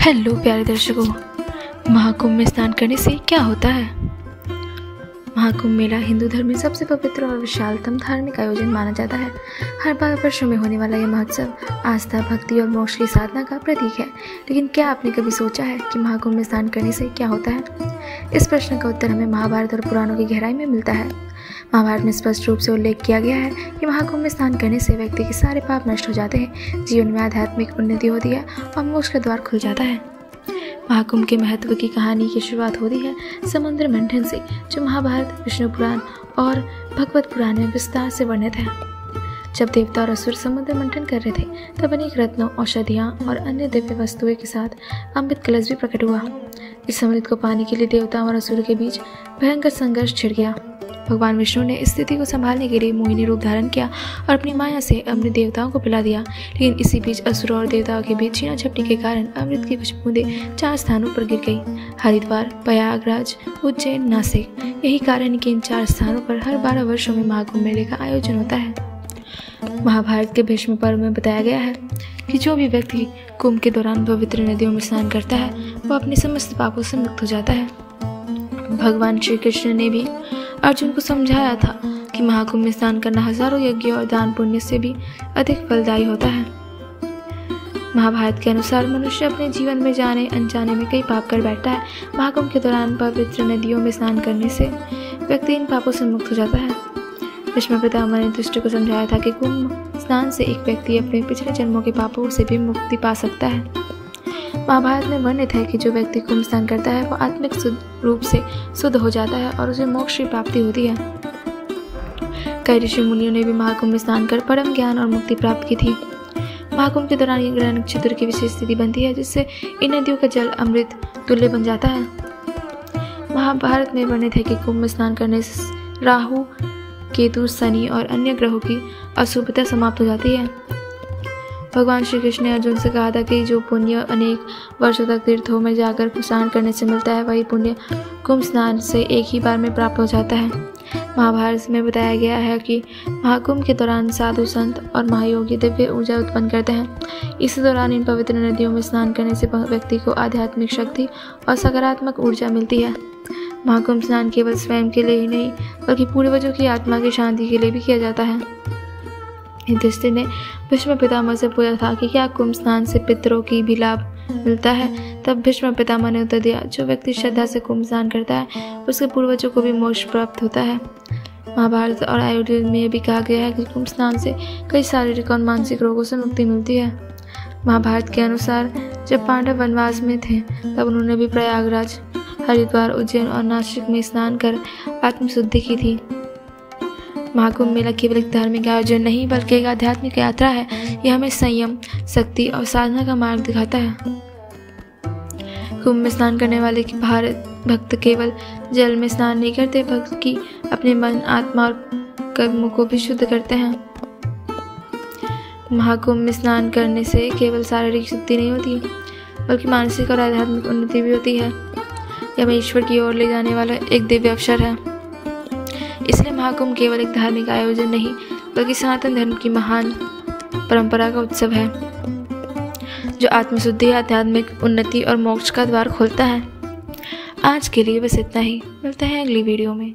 Hello प्यारे दर्शकों, महाकुंभ में स्नान करने से क्या होता है। महाकुंभ मेला हिंदू धर्म में सबसे पवित्र और विशालतम धार्मिक आयोजन माना जाता है। हर 12 वर्षों में होने वाला यह महोत्सव आस्था, भक्ति और मोक्ष की साधना का प्रतीक है। लेकिन क्या आपने कभी सोचा है कि महाकुंभ में स्नान करने से क्या होता है? इस प्रश्न का उत्तर हमें महाभारत और पुराणों की गहराई में मिलता है। महाभारत में स्पष्ट रूप से उल्लेख किया गया है कि महाकुंभ में स्नान करने से व्यक्ति के सारे पाप नष्ट हो जाते हैं, जीवन में आध्यात्मिक उन्नति होती है और मोक्ष का द्वार खुल जाता है। महाकुंभ के महत्व की कहानी की शुरुआत होती है समुद्र मंथन से, जो महाभारत, विष्णु पुराण और भगवत पुराण में विस्तार से वर्णित है। जब देवता और असुर समुद्र मंथन कर रहे थे, तब अनेक रत्नों, औषधियाँ और अन्य दिव्य वस्तुओं के साथ अमृत कलश भी प्रकट हुआ। इस अमृत को पाने के लिए देवताओं और असुर के बीच भयंकर संघर्ष छिड़ गया। भगवान विष्णु ने इस स्थिति को संभालने के लिए मोहिनी रूप धारण किया और अपनी माया से अमृत देवताओं को पिला दिया। लेकिन इसी बीच असुरों और देवताओं के बीच छीना झपटी के कारण अमृत की कुछ बूंदें 4 स्थानों पर गिर गई: हरिद्वार, प्रयागराज, उज्जैन, नासिक। यही कारण है कि इन 4 स्थानों पर हर 12 वर्षों में महाकुंभ मेले का आयोजन होता है। महाभारत के भीष्म पर्व में बताया गया है कि जो भी व्यक्ति कुंभ के दौरान पवित्र नदियों में स्नान करता है, वह अपने समस्त पापों से मुक्त हो जाता है। भगवान श्री कृष्ण ने भी अर्जुन को समझाया था कि महाकुंभ में स्नान करना हजारों यज्ञ और दान पुण्य से भी अधिक फलदायी होता है। महाभारत के अनुसार मनुष्य अपने जीवन में जाने अनजाने में कई पाप कर बैठता है। महाकुंभ के दौरान पवित्र नदियों में स्नान करने से व्यक्ति इन पापों से मुक्त हो जाता है। भीष्म पितामह ने दुष्ट को समझाया था कि कुंभ स्नान से एक व्यक्ति अपने पिछले जन्मों के पापों से भी मुक्ति पा सकता है। महाभारत में वर्णित है कि जो व्यक्ति कुंभ स्नान करता है, वो आत्मिक रूप से शुद्ध हो जाता है और उसे मोक्ष की प्राप्ति होती है। कई ऋषि मुनियों ने भी महाकुंभ में स्नान कर परम ज्ञान और मुक्ति प्राप्त की थी। महाकुंभ के दौरान ये ग्रह नक्षत्र की विशेष स्थिति बनती है, जिससे इन नदियों का जल अमृत तुल्य बन जाता है। महाभारत में वर्णित है कि कुंभ में स्नान करने से राहु, केतु, शनि और अन्य ग्रहों की अशुभता समाप्त हो जाती है। भगवान श्री कृष्ण ने अर्जुन से कहा था कि जो पुण्य अनेक वर्षों तक तीर्थों में जाकर स्नान करने से मिलता है, वही पुण्य कुंभ स्नान से एक ही बार में प्राप्त हो जाता है। महाभारत में बताया गया है कि महाकुंभ के दौरान साधु, संत और महायोगी दिव्य ऊर्जा उत्पन्न करते हैं। इस दौरान इन पवित्र नदियों में स्नान करने से व्यक्ति को आध्यात्मिक शक्ति और सकारात्मक ऊर्जा मिलती है। महाकुंभ स्नान केवल स्वयं के लिए ही नहीं, बल्कि पूर्वजों की आत्मा की शांति के लिए भी किया जाता है। युधिष्ठिर ने भीष्म पितामह से पूछा था कि क्या कुंभ स्नान से पितरों की भी लाभ मिलता है? तब भीष्म पितामह ने उत्तर दिया, जो व्यक्ति श्रद्धा से कुंभ स्नान करता है, उसके पूर्वजों को भी मोक्ष प्राप्त होता है। महाभारत और आयुर्वेद में भी कहा गया है कि कुंभ स्नान से कई शारीरिक और मानसिक रोगों से मुक्ति मिलती है। महाभारत के अनुसार जब पांडव वनवास में थे, तब उन्होंने भी प्रयागराज, हरिद्वार, उज्जैन और नासिक में स्नान कर आत्मशुद्धि की थी। महाकुंभ मेला केवल एक धार्मिक आयोजन नहीं, बल्कि एक आध्यात्मिक यात्रा है। यह हमें संयम, शक्ति और साधना का मार्ग दिखाता है। कुंभ में स्नान करने वाले भक्त केवल जल में स्नान नहीं करते, बल्कि अपने मन, आत्मा और कर्मों को भी शुद्ध करते हैं। महाकुंभ में स्नान करने से केवल शारीरिक शुद्धि नहीं होती, बल्कि मानसिक और आध्यात्मिक उन्नति भी होती है। यह हमें ईश्वर की ओर ले जाने वाला एक दिव्य अवसर है। इसलिए महाकुंभ केवल एक धार्मिक आयोजन नहीं, बल्कि सनातन धर्म की महान परंपरा का उत्सव है, जो आत्मशुद्धि, आध्यात्मिक उन्नति और मोक्ष का द्वार खोलता है। आज के लिए बस इतना ही। मिलते हैं अगली वीडियो में।